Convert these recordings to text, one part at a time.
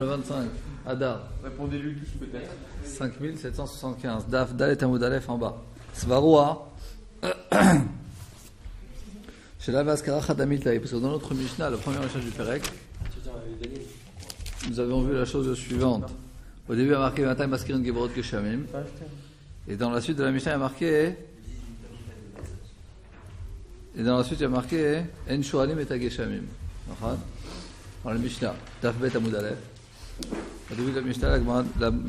Le 25, Adar. Répondez-lui tous peut-être. 5775, Daf, Dalet Hamoud Aleph en bas. Svaroa. Chez la Vaskara Khadamil Taï, parce que dans notre Mishnah, la première Mishnah du Perek, nous avons vu la chose suivante. Au début, il y a marqué Matai Maskirin Geborot Geshamim. Et dans la suite de la Mishnah, il y a marqué. Et dans la suite, il y a marqué En Shoalim et Geshamim. Dans la Mishnah, Daf Bet Hamoud Aleph. Au début de la Mishnah, les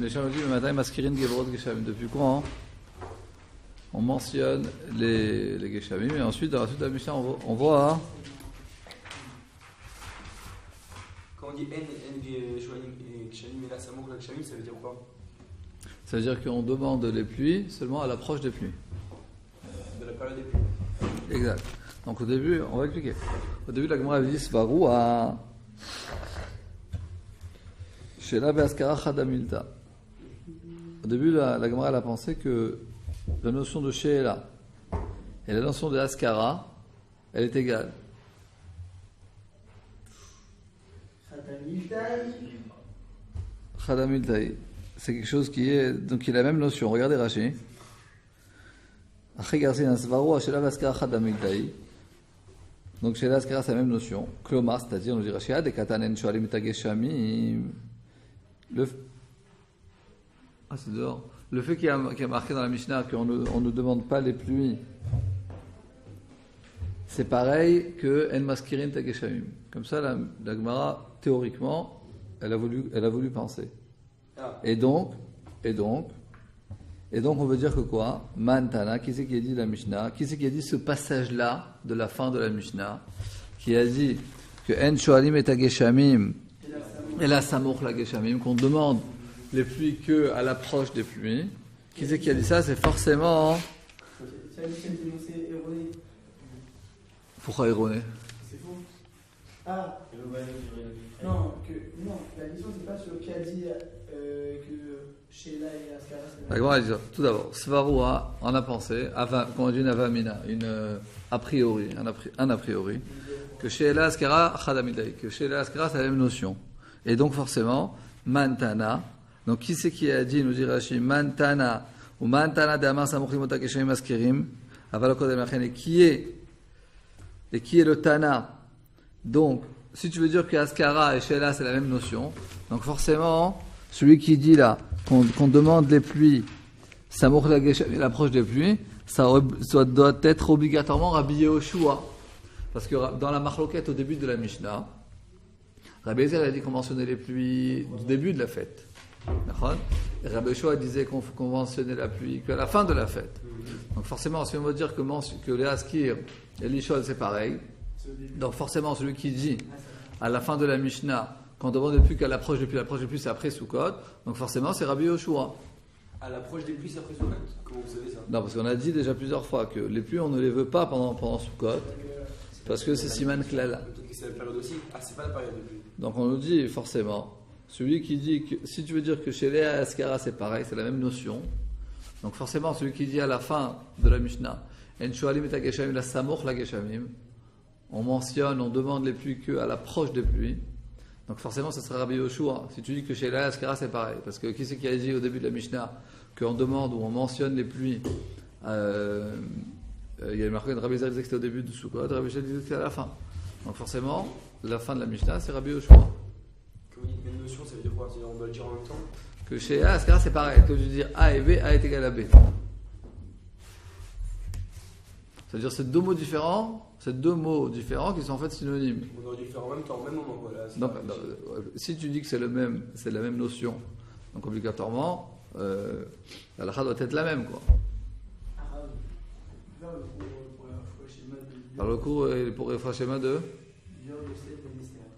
gens ont dit le matin, Maskirin Gevorot Geshamim. Depuis quand on mentionne les Geshamim, et ensuite, dans la suite de la Mishnah, on voit. Quand on dit En Shoalim et Geshamim, et là ça manque la Geshamim, ça veut dire quoi? Ça veut dire qu'on demande les pluies seulement à l'approche des pluies. De la période des pluies. Exact. Donc au début, on va expliquer. Au début, la Gemara dit Svaroa. Sheila Be'askara Chadamilta. Au début, la Gemara a pensé que la notion de Sheila et la notion de Askara, elle est égale. Chadamiltaï. C'est quelque chose qui est donc il a la même notion. Regardez Rashi. Donc Sheila Askara, c'est la même notion. Kloma, c'est-à-dire, on dit Rashi, des katanen shoalim tageshamim. C'est dehors. Le fait qu'il y a marqué dans la Mishnah qu'on ne demande pas les pluies, c'est pareil que En Maskirin Tageshamim. Comme ça, la Gemara, théoriquement, elle a voulu penser. Et donc, on veut dire que quoi? Mantana, qui c'est qui a dit la Mishnah? Qui c'est qui a dit ce passage-là de la fin de la Mishnah? Qui a dit que En Shoalim et Tageshamim, et la Samoch la Geshamim, qu'on demande les pluies que à l'approche des pluies. Qui c'est qui a dit ça? C'est forcément. C'est erroné. Pourquoi erroné? C'est faux. Ah. Non, la question c'est pas sur qui a dit que Sheila et Askara c'est la Gemara dit ça. Tout d'abord, Svaroa en a pensé, quand on dit une avamina, a priori, que Sheila Askara Chadamidai, que Sheila Askara c'est la même notion. Et donc forcément, Mantana. Donc qui c'est qui a dit, nous dit Rashi, Mantana ou Mantana de Amar Samochlimota Keshamim Askerim, et qui est le Tana. Donc, si tu veux dire que Askara et Sheila c'est la même notion, donc forcément, celui qui dit là qu'on demande les pluies, Samoch la Geshamim, l'approche des pluies, ça doit être obligatoirement Rabbi Yehoshua. Parce que dans la Marloquette au début de la Mishnah, Rabbi Ezel a dit qu'on mentionnait les pluies du début de la fête. Et Rabbi Yehoshua disait qu'on mentionnait la pluie qu'à la fin de la fête. Donc forcément, si on veut dire que les Askir et l'Ishol c'est pareil, donc forcément celui qui dit à la fin de la Mishnah qu'on ne demande plus qu'à l'approche des pluies c'est après Sukkot, donc forcément c'est Rabbi Yehoshua. À l'approche des pluies c'est après Sukkot? Comment vous savez ça? Non, parce qu'on a dit déjà plusieurs fois que les pluies on ne les veut pas pendant Sukkot, parce que c'est Siman Klala. Peut-être que c'est la période aussi. Ah, c'est pas la période de pluie. Donc on nous dit forcément, celui qui dit que, si tu veux dire que chez Léa et Askara c'est pareil, c'est la même notion, donc forcément celui qui dit à la fin de la Mishnah, En Shoalim et Geshamim, la Samoch la Geshamim, on demande les pluies qu'à l'approche des pluies, donc forcément ce sera Rabbi Yehoshua. Si tu dis que chez Léa et Askara c'est pareil, parce que qui c'est qui a dit au début de la Mishnah qu'on demande ou on mentionne les pluies, il y a marqué de Rabbi Ezel disait que c'était au début de Sukkot, Rabbi Ezel disait que c'était à la fin. Donc forcément, la fin de la Mishnah, c'est Rabbi Yehoshua. Quand vous dites même notion, ça veut dire quoi? On doit le dire en même temps? Que chez A, Askara, c'est pareil. Que je veux dire A et B, A est égal à B. C'est-à-dire c'est deux mots différents qui sont en fait synonymes. On aurait dû le faire en même temps, au même moment. Voilà, Donc, si tu dis que c'est la même notion, donc obligatoirement, la halakha doit être la même, quoi. Alors le cours est pour le schéma de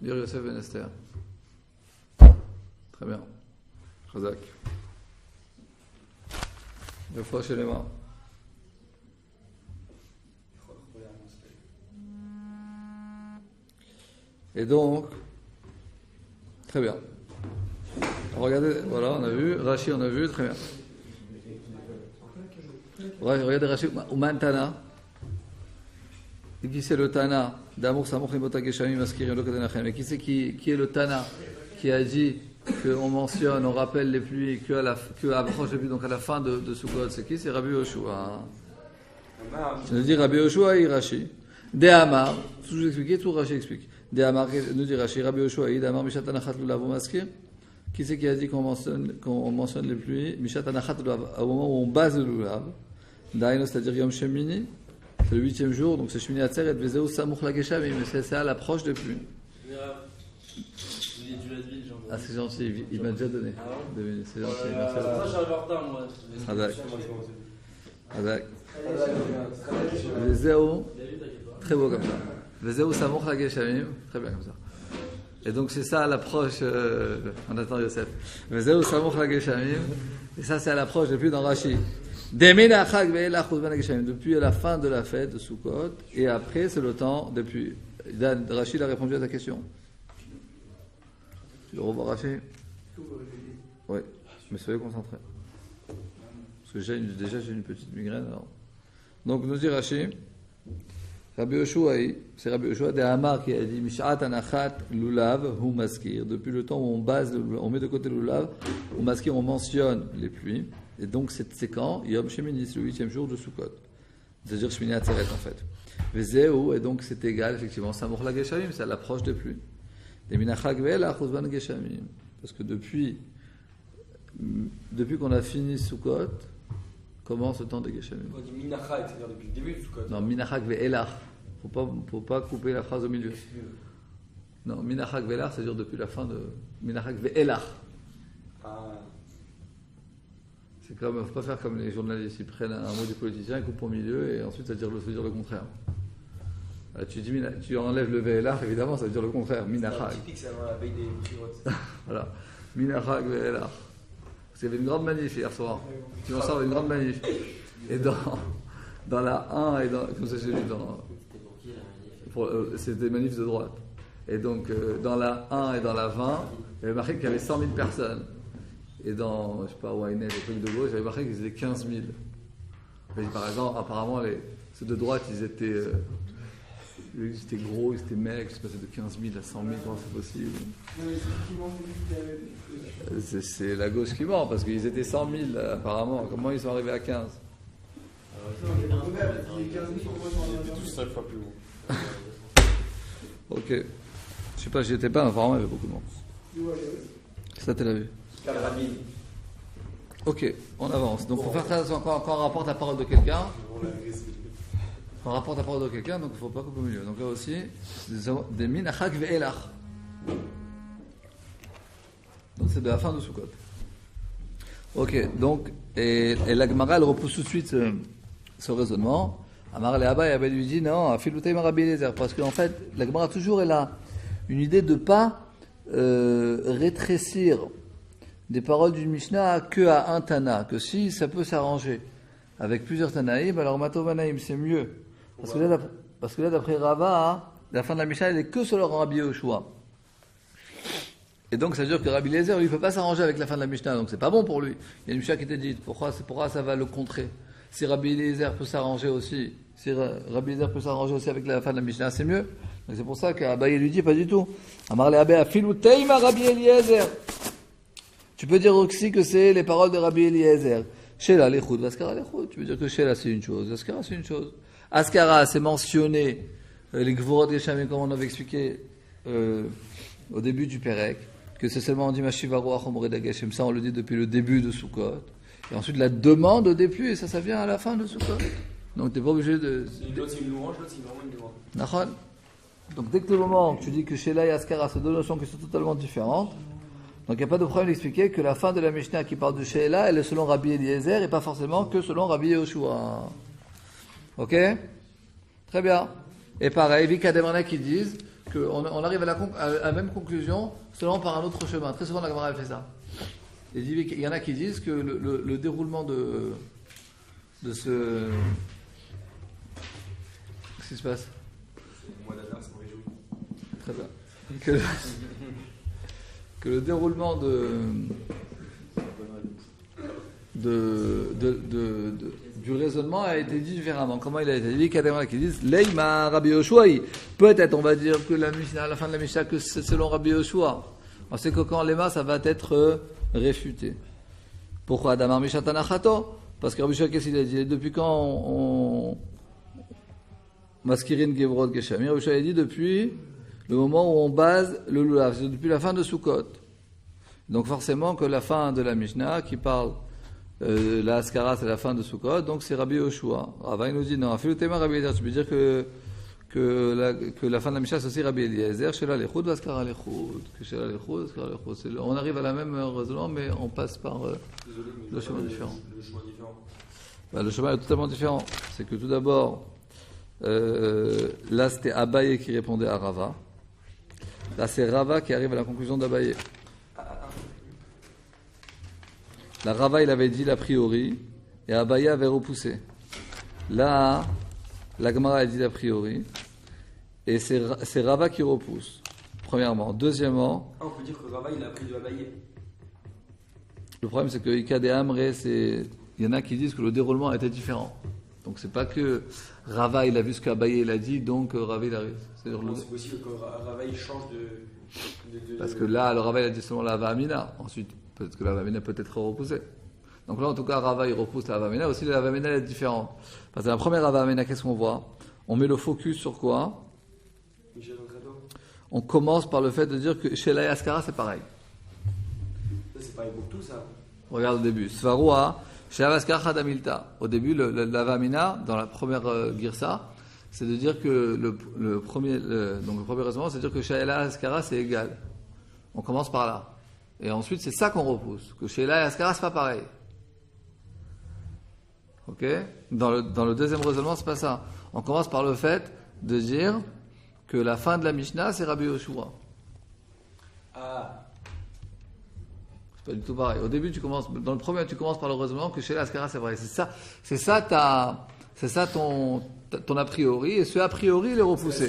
Yor Yosef Ben Esther. Très bien. Chazak. Le fois chez les mains. Et donc, très bien. Regardez, voilà, on a vu. Rashi, on a vu, très bien. Regardez Rashi, ou Mantana. Et qui c'est le Tana? D'amour, Samoch, Limota, Geshamim, Maskirin, Lokadenachem. Et qui c'est qui est le Tana qui a dit qu'on mentionne, on rappelle les pluies que approche les pluies, donc à la fin de Sukkot, c'est qui? C'est Rabbi Yoshua. Ça veut dire Rabbi Yoshua et Rashi. De Amar, tout je expliqué, tout Rashi explique. De Amar, nous dit Rashi, Rabbi Yoshua et Amar Mishat Anachat Lulav, vous maskir? Qui c'est qui a dit qu'on mentionne les pluies? Mishat Anachat Lulav, au moment où on base le Lulav. Daïno, c'est-à-dire Yom Shemini, c'est le 8e jour, donc c'est Shemini Atzer et Vezeu Samuch Lageshamim, mais c'est à l'approche des pluies. Ah, c'est gentil, il m'a déjà donné. Ah bon? 2 minutes, c'est gentil, merci. Ça, j'arrive en retard, moi. Adak. Vezeu, très beau comme ça. Vezeu Samuch Lageshamim, très bien comme ça. Et donc c'est ça à l'approche, on attend Yosef. Vezeu Samuch Lageshamim, et ça c'est à l'approche des pluies dans Rashi. Depuis la fin de la fête de Sukkot, et après c'est le temps des pluies. Rachid a répondu à ta question. Tu le revois, Rachid? Oui, mais soyez concentrés. Parce que déjà j'ai une petite migraine. Alors. Donc nous dit Rachid, Rabbi Yoshua, c'est Rabbi Yoshua de Hamar qui a dit Mishat Anachat Lulav Hu Maskir. Depuis le temps où on met de côté le Lulav, Hu Maskir, on mentionne les pluies. Et donc c'est quand Yom Shemini, c'est le 8e jour de Sukkot. C'est-à-dire Shemini Atzeret en fait. Vezeu, et donc c'est égal, effectivement, Samoch la Geshamim, c'est à l'approche des pluies. Des Minachag Ve'ela Chuzban Geshamim. Parce que depuis qu'on a fini Sukkot, commence le temps de Geshamim. On dit Minachag, c'est-à-dire depuis le début de Sukkot. Non, Minachag Ve'ela. Faut pas couper la phrase au milieu. Non, Minachag Ve'ela, c'est-à-dire depuis la fin de Minachag Ve'ela. Ah. C'est comme, faut pas faire comme les journalistes, ils prennent un mot du politicien, ils coupent au milieu et ensuite ça veut dire le contraire. Tu enlèves le VLR, évidemment, ça veut dire le contraire. Minachag. C'est typique, c'est avant la veille des prirotes. Voilà. Minachag VLR. Parce qu'il y avait une grande manif hier soir. Tu en sors une grande manif. Et dans la 1 et dans. Comme ça, j'ai lu c'était des manifs de droite. Et donc, dans la 1 et dans la 20, il y avait marqué qu'il y avait 100 000 personnes. Et dans, je sais pas, Ynet, les trucs de gauche, j'avais marqué qu'ils étaient 15 000. Mais par exemple, apparemment, ceux de droite, ils étaient gros, ils étaient maigres, je sais pas, c'est de 15 000 à 100 000, comment c'est possible? C'est la gauche qui ment, parce qu'ils étaient 100 000, apparemment. Comment ils sont arrivés à 15? Tous 5 fois plus haut. Ok. Je sais pas, j'y étais pas, mais apparemment, il y avait beaucoup de monde. Ça, tu l'as vu? Ok, on avance. Donc, pour faire très attention, quand on rapporte la parole de quelqu'un, donc il ne faut pas couper au milieu. Donc là aussi, des minachak ve'elach. Donc c'est de la fin de Sukkot. Ok, donc, et la Gemara, elle repousse tout de suite ce raisonnement. Amar le Abba, et Abba lui dit non, Afiluteim Rabbi Eliezer, parce qu'en fait, la Gemara toujours elle a une idée de ne pas rétrécir des paroles d'une Mishnah que à un Tana, que si ça peut s'arranger avec plusieurs Tanaïm, alors Matovanaïm c'est mieux. Parce que là, d'après Rava, la fin de la Mishnah, elle est que sur Rabbi Yoshua. Et donc, ça veut dire que Rabbi Eliezer, lui, ne peut pas s'arranger avec la fin de la Mishnah, donc c'est pas bon pour lui. Il y a une Mishnah qui était dite, pourquoi ça va le contrer? Si Rabbi Eliezer peut s'arranger aussi, avec la fin de la Mishnah, c'est mieux. Donc c'est pour ça qu'Abaye lui dit pas du tout. Amar le Abba, Afilu Teima Rabbi Eliezer. Tu peux dire aussi que c'est les paroles de Rabbi Eliezer. Shela l'echut, Vaskara l'echut. Tu veux dire que Shela c'est une chose, Vaskara c'est une chose. Askara, c'est mentionné les Gvorot Geshamim, comme on avait expliqué au début du Pérec, que c'est seulement on dit Mashivaru Achomre Dageshem. Ça, on le dit depuis le début de Sukkot. Et ensuite, la demande des pluies, et ça vient à la fin de Sukkot. Donc, tu n'es pas obligé de. L'autre, c'est une louange, l'autre, c'est vraiment une demande. Nachon. Donc, dès que le moment que tu dis que Shela et Askara, c'est deux notions qui sont totalement différentes, donc il n'y a pas de problème d'expliquer que la fin de la Mishnah qui parle de Shela, elle est selon Rabbi Eliezer et pas forcément que selon Rabbi Yoshua. Ok? Très bien. Et pareil, Vikademana qui disent qu'on arrive à la même conclusion seulement par un autre chemin. Très souvent, la Gemara fait ça. Il y en a qui disent que le déroulement de ce. Qu'est-ce qui se passe? Au mois d'Adar, c'est réjouit. Très bien. Que le déroulement du raisonnement a été dit différemment. Comment il a été dit? Kademra qui disent Leima Rabbi Yoshua. Peut-être on va dire que la Mishnah, à la fin de la Mishnah, que c'est selon Rabbi Yoshua. On sait que quand Lema, ça va être réfuté. Pourquoi Damar Mishatanachato? Parce que Rabbi Shua, qu'est-ce qu'il a dit? Depuis quand on Maskirin Gevrod Geshamim? Rabbi Shua a dit depuis le moment où on base le Lulav, c'est depuis la fin de Sukkot. Donc forcément que la fin de la Mishnah qui parle la Haskara, c'est la fin de Sukkot, donc c'est Rabbi Yoshua. Rava il nous dit non, Filutema Rabbi Eliezer, tu peux dire que la fin de la Mishnah c'est aussi Rabbi Eliezer, Shela Lechud, Haskara Lechud, que Shela Lechud, Haskara Lechud. On arrive à la même raisonnement, mais on passe par le chemin différent. Le chemin est totalement différent. C'est que tout d'abord, là c'était Abaye qui répondait à Rava. Là c'est Rava qui arrive à la conclusion d'Abaye. La Rava, il avait dit l'a priori, et Abaye avait repoussé. Là, la Gemara a dit l'a priori, et c'est Rava qui repousse, premièrement. Deuxièmement... on peut dire que Rava, il a appris de Abaye. Le problème, c'est que Ikad et Amré, il y en a qui disent que le déroulement était différent. Donc, c'est pas que Rava, il a vu ce qu'Abaye, il a dit, donc Rava, il arrive. C'est possible que Rava, il change de... Parce que là, le Rava, il a dit seulement la Vamina. Ensuite, peut-être que la Vamina peut être repoussée. Donc là, en tout cas, Rava, il repousse la Vamina. Aussi, la Vamina est différente. Parce que la première Vamina, qu'est-ce qu'on voit? On met le focus sur quoi? On commence par le fait de dire que chez la Haskara, c'est pareil. Ça, c'est pareil pour tout, ça. Regarde le début. Svaroa, chez la Haskara Hadamilta. Au début, la Vamina, dans la première Girsa, c'est de dire que le premier raisonnement, c'est de dire que chez la Haskara, c'est égal. On commence par là. Et ensuite, c'est ça qu'on repousse. Que chez la Haskara, c'est pas pareil. Ok? Dans le deuxième raisonnement, c'est pas ça. On commence par le fait de dire que la fin de la Mishnah, c'est Rabbi Yoshua. Ah. C'est pas du tout pareil. Au début, dans le premier, tu commences par le raisonnement que chez la Haskara, c'est vrai. C'est ça ton a priori, et ce a priori, il est repoussé.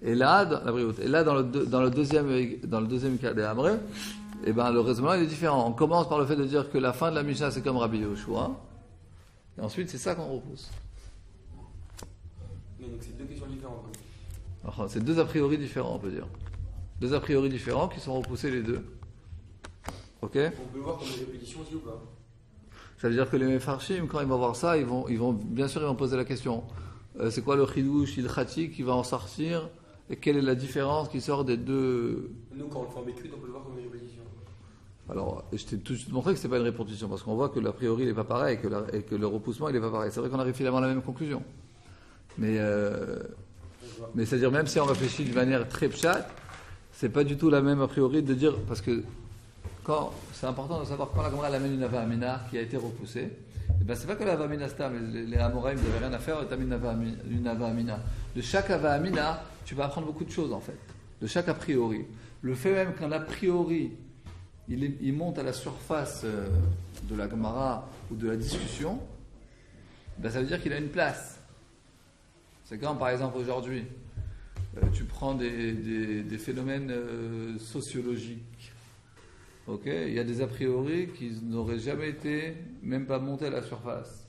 Et là, dans le deuxième cas des Amré, eh ben, le raisonnement il est différent. On commence par le fait de dire que la fin de la Mishnah c'est comme Rabbi Yoshua, et ensuite c'est ça qu'on repousse. Mais donc c'est deux questions différentes. Alors, c'est deux a priori différents, on peut dire. Deux a priori différents qui sont repoussés les deux. Ok? On peut le voir comme des répétitions aussi ou pas? Ça veut dire que les Mefarshim, quand ils vont voir ça, ils vont bien sûr ils vont poser la question. C'est quoi le chidouche ilchati qui va en sortir? Et quelle est la différence qui sort des deux? Nous, quand on le fait en bétude, on peut le voir comme une répétition. Alors, je t'ai tout de suite montré que ce n'est pas une répétition, parce qu'on voit que l'a priori, il n'est pas pareil, et que le repoussement, il n'est pas pareil. C'est vrai qu'on arrive finalement à la même conclusion. Mais c'est-à-dire, même si on réfléchit d'une manière très pchat, c'est pas du tout la même a priori de dire, parce que c'est important de savoir quand la Gemara amène une Avamina qui a été repoussée, et ben c'est pas que la Avamina Stam, les Amoraïm n'avaient rien à faire, une Avamina. De chaque Avamina, tu vas apprendre beaucoup de choses en fait. De chaque a priori. Le fait même qu'un a priori, il monte à la surface de la Gemara ou de la discussion, ben ça veut dire qu'il a une place. C'est quand par exemple aujourd'hui, tu prends des phénomènes sociologiques. Ok, il y a des a priori qui n'auraient jamais été, même pas montés à la surface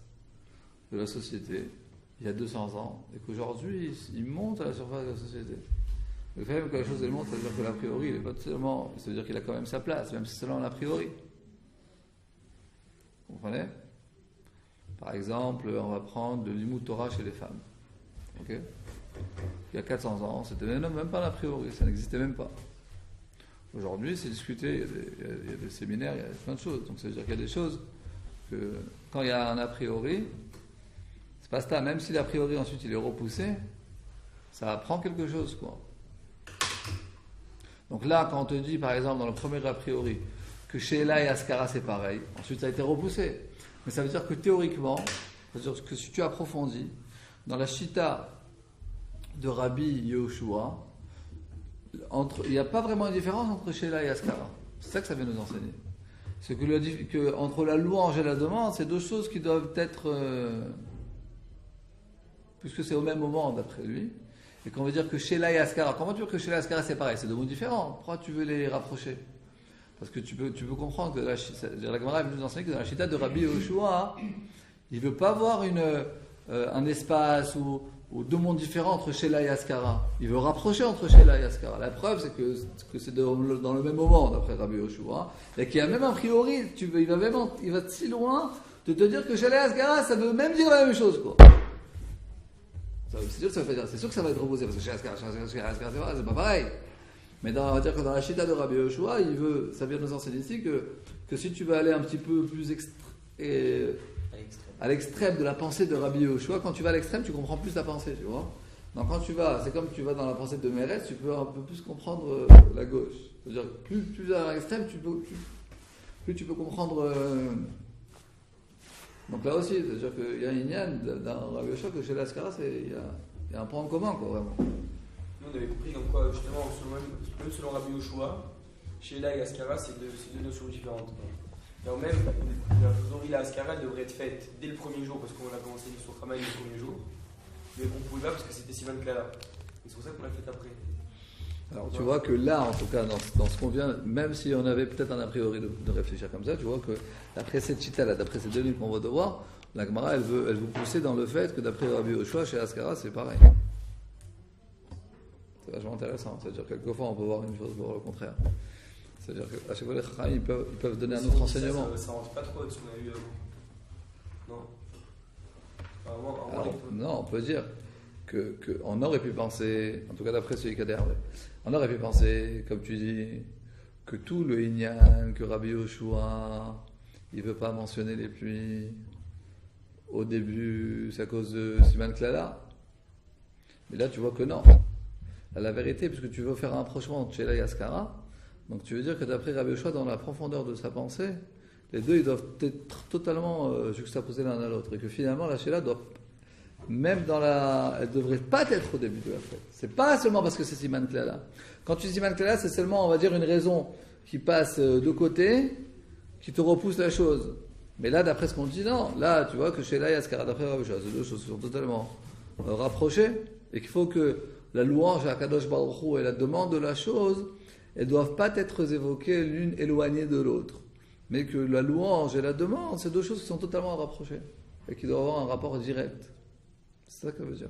de la société il y a 200 ans, et qu'aujourd'hui ils montent à la surface de la société. Le fait même que la chose elle monte, ça veut dire que l'a priori, il est pas seulement, ça veut dire qu'il a quand même sa place, même si c'est selon l'a priori. Vous comprenez? Par exemple, on va prendre le Limud Torah chez les femmes. Ok? Il y a 400 ans, c'était même pas l'a priori, ça n'existait même pas. Aujourd'hui, c'est discuté, il y a des séminaires, il y a plein de choses. Donc ça veut dire qu'il y a des choses que, quand il y a un a priori, c'est pas ça, même si l'a priori ensuite il est repoussé, ça apprend quelque chose, quoi. Donc là, quand on te dit, par exemple, dans le premier a priori, que chez Ela et Haskara c'est pareil, ensuite ça a été repoussé. Mais ça veut dire que théoriquement, ça veut dire que si tu approfondis, dans la Shita de Rabbi Yehoshua, il n'y a pas vraiment une différence entre Sheila et Haskara. C'est ça que ça vient nous enseigner. C'est que entre la louange et la demande, c'est deux choses qui doivent être... puisque c'est au même moment d'après lui, et qu'on veut dire que Sheila et Haskara, comment tu veux que Sheila et Haskara c'est pareil? C'est deux mots différents. Pourquoi tu veux les rapprocher? Parce que tu peux comprendre que la Gemara veut nous enseigner que dans la Shita de Rabbi Yehoshua, il ne veut pas voir un espace où ou deux mondes différents entre Sheila et Askara. Il veut rapprocher entre Sheila et Askara. La preuve, c'est que c'est dans le même moment, d'après Rabbi Yoshua, et qu'il y a même a priori, il va si loin de te dire que Sheila et Askara, ça veut même dire la même chose, quoi. C'est sûr que ça va être opposé, parce que Sheila et Askara, c'est pas pareil. Mais on va dire que dans la Shita de Rabbi Yoshua, ça vient nous enseigner ici que si tu veux aller un petit peu plus à l'extrême de la pensée de Rabbi Yoshua, quand tu vas à l'extrême, tu comprends plus la pensée, tu vois. Donc quand c'est comme tu vas dans la pensée de Meretz, tu peux un peu plus comprendre la gauche. C'est-à-dire plus tu vas à l'extrême, plus tu peux comprendre. Donc là aussi, c'est-à-dire qu'il y a un Inyan dans Rabbi Yoshua que chez l'Askara, il y a un point en commun, quoi, vraiment. Nous, on avait compris comme quoi, justement, même selon Rabbi Yoshua, Sheila et Askara, c'est deux notions différentes. Alors même, la Zohri la Askara devrait être faite dès le premier jour, parce qu'on a commencé sur Ramaï le premier jour, mais on pouvait pas parce que c'était Sivan Klala. Et c'est pour ça qu'on l'a fait après. Alors tu vois que là, en tout cas, dans ce qu'on vient, même si on avait peut-être un a priori de réfléchir comme ça, tu vois que d'après cette chita là, d'après ces deux livres qu'on va devoir, la Gemara, elle veut pousser dans le fait que d'après Rabbi Yoshua, chez Askara, c'est pareil. C'est vachement intéressant. C'est-à-dire que quelquefois, on peut voir une chose pour le contraire. C'est-à-dire qu'à chaque fois, les Chachamim, ils peuvent donner un autre enseignement. Ça rentre pas trop de ce qu'on a eu avant. Non. Alors, non, on peut dire qu'on aurait pu penser, en tout cas d'après celui Kader, on aurait pu penser, comme tu dis, que tout le Inyan, que Rabbi Yoshua, il ne veut pas mentionner les pluies au début, c'est à cause de Siman Klala. Mais là, tu vois que non. La vérité, puisque tu veux faire un rapprochement entre Sheila et Askara, donc tu veux dire que d'après Rabbi Yoshua, dans la profondeur de sa pensée, les deux ils doivent être totalement juxtaposés l'un à l'autre, et que finalement la Sheila doit, même elle devrait pas être au début de la fête. C'est pas seulement parce que c'est Siman Klala. Quand tu dis Siman Klala, c'est seulement, on va dire, une raison qui passe de côté, qui te repousse la chose. Mais là, d'après ce qu'on dit, non. Là, tu vois que Sheila et Askara, d'après Rabbi Yoshua, ces deux choses sont totalement rapprochées, et qu'il faut que la louange à Kadosh Baruch Hu et la demande de la chose, elles ne doivent pas être évoquées l'une éloignée de l'autre. Mais que la louange et la demande, c'est deux choses qui sont totalement rapprochées et qui doivent avoir un rapport direct. C'est ça que ça veut dire.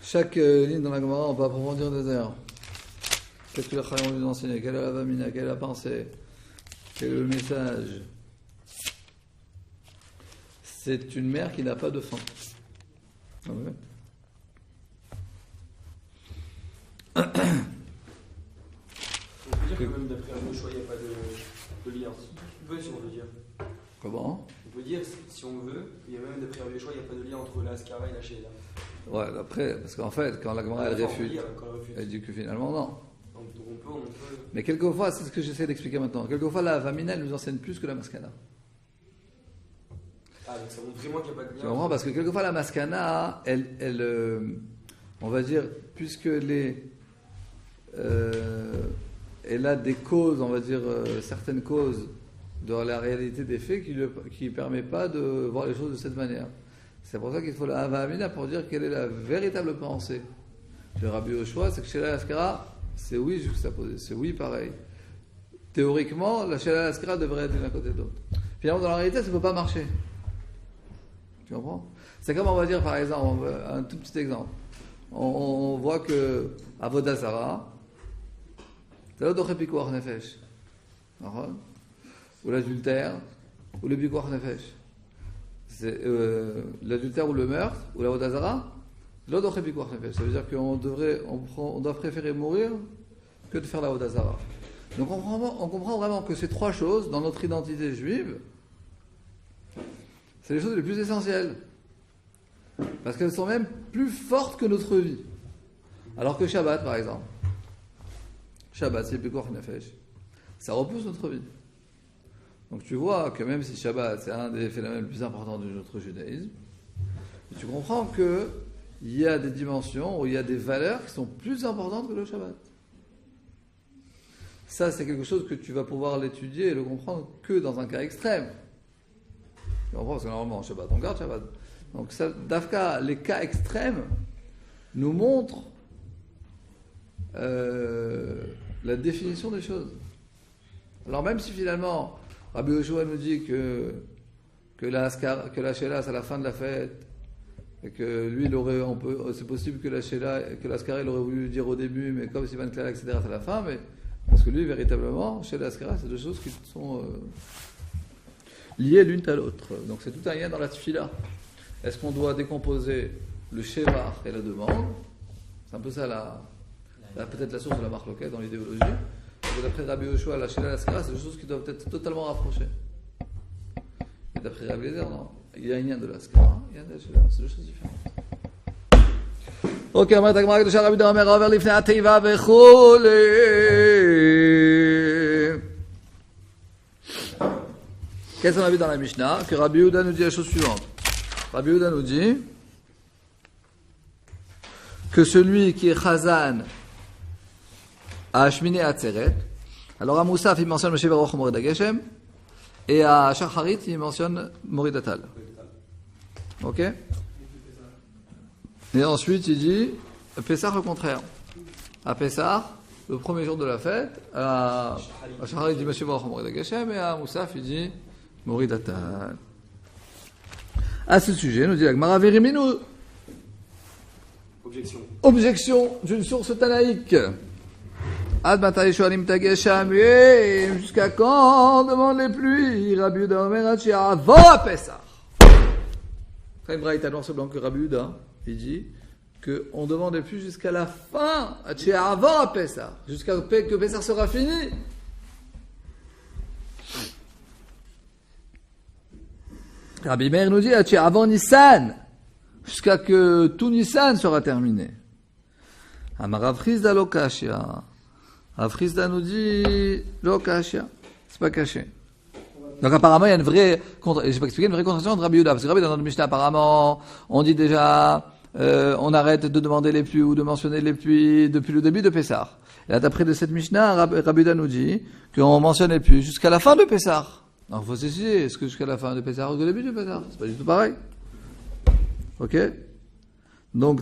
Chaque ligne dans la Gemara, on peut approfondir des heures. Qu'est-ce que les Chachamim nous enseignent? Quelle est la vamina? Quelle est la pensée? Quel est le message? C'est une mère qui n'a pas de faim. Ah ouais. On peut dire que même d'après Rabbi Yoshua, il n'y a pas de lien. On peut, si on veut dire. Comment? On peut dire, si on veut, il y a même d'après Rabbi Yoshua, il n'y a pas de lien entre la Askara et la Sheila. Ouais, d'après, parce qu'en fait, quand la Gemara elle réfute, elle dit que finalement non. Donc on peut. Mais quelquefois, c'est ce que j'essaie d'expliquer maintenant. Quelquefois, la Vamina, elle nous enseigne plus que la Maskana. Ah, donc ça montre vraiment qu'il n'y a pas de lien. Tu comprends? Parce que quelquefois, la Maskana, elle on va dire, puisqu'elle elle a des causes, on va dire, certaines causes dans la réalité des faits qui ne permet pas de voir les choses de cette manière. C'est pour ça qu'il faut la Hava Amina pour dire quelle est la véritable pensée. Le Rabbi Yoshua, c'est que chez la Askara, c'est oui juxtaposé, c'est oui pareil. Théoriquement, la Sheila et l'Askara devraient être l'un à côté de l'autre. Finalement, dans la réalité, ça ne peut pas marcher. Tu comprends? C'est comme on va dire, par exemple, un tout petit exemple. On voit que Avodah Zarah, c'est l'autre Pikuach Nefesh. Ou l'adultère, ou le Pikuach Nefesh. C'est l'adultère ou le meurtre, ou la Avodah Zarah, l'autre Pikuach Nefesh. Ça veut dire qu'on doit préférer mourir que de faire la Avodah Zarah. Donc on comprend vraiment que ces trois choses, dans notre identité juive, c'est les choses les plus essentielles. Parce qu'elles sont même plus fortes que notre vie. Alors que Shabbat, par exemple. Shabbat, c'est Pikuach Nefesh. Ça repousse notre vie. Donc tu vois que même si Shabbat, c'est un des phénomènes les plus importants de notre judaïsme, tu comprends qu'il y a des dimensions où il y a des valeurs qui sont plus importantes que le Shabbat. Ça, c'est quelque chose que tu vas pouvoir l'étudier et le comprendre que dans un cas extrême. Tu comprends? Parce que normalement, en Shabbat, on garde Shabbat. Donc, ça, Dafka, les cas extrêmes nous montrent la définition des choses. Alors, même si finalement, Rabbi Yoshua nous dit que que la Sheila c'est à la fin de la fête, et que lui, c'est possible que la Askara, il aurait voulu dire au début, mais comme Sivan Klal, etc., c'est à la fin, mais parce que lui, véritablement, Sheila et Askara, c'est deux choses qui sont liées l'une à l'autre. Donc c'est tout un lien dans la tfila. Est-ce qu'on doit décomposer le Shevar et la demande? C'est un peu ça peut-être la source de la marloquette dans l'idéologie. D'après Rabbi Yoshua, la Sheila et l'Askara, c'est des choses qui doivent être totalement rapprochées. Et d'après Rabbi Eliezer, non. Il y a un lien de l'Askara, il y a un lien de la Sheila, c'est deux choses différentes. Ok, אומרת הגמרא הקדושה רבי יהודה אומר עובר לפני התיבה וכולי. Qu'est-ce qu'on a vu dans la Mishnah? Que Rabbi Yehuda nous dit la chose suivante. Rabbi Yehuda nous dit que celui qui est Chazan à Shmini Atzeret, alors à Moussaf il mentionne Moshe Baruch Morid HaGeshem, et à Shacharit il mentionne Morid Atal. Ok? Et ensuite il dit Pessah le contraire. À Pessah, le premier jour de la fête, à Shacharit il dit Moshe Baruch Morid HaGeshem, et à Moussaf il dit Morid Atal. À ce sujet, nous dit la Gemara Veriminu. Objection d'une source tanaïque. Ad Matai Shoalim Tageshamim. Jusqu'à quand on demande les pluies? Rabbi Yehuda Omer Ad She'avor Pesach. Très braïta noir sur blanc que Rabbi Yehuda, il dit qu'on demande les pluies jusqu'à la fin. Ad She'avor Pesach. Jusqu'à que Pesach sera fini. Rabbi Meir nous dit Ad She'avor Nissan. Jusqu'à que tout Nissan sera terminé. Amar Rav Chizda lo kashia. Rav Chizda nous dit lo kashia. C'est pas caché. Donc apparemment il y a une vraie contradiction entre Rabbi Yehuda. Parce que Rabbi dans notre Mishnah apparemment on dit déjà on arrête de demander les pluies ou de mentionner les pluies depuis le début de Pessah. Et là d'après de cette Mishnah, Rabbi Yehuda nous dit qu'on mentionne les pluies jusqu'à la fin de Pessah. Alors il faut s'essayer, est-ce que jusqu'à la fin de Pessah ou au début de Pessah? C'est pas du tout pareil. Ok? Donc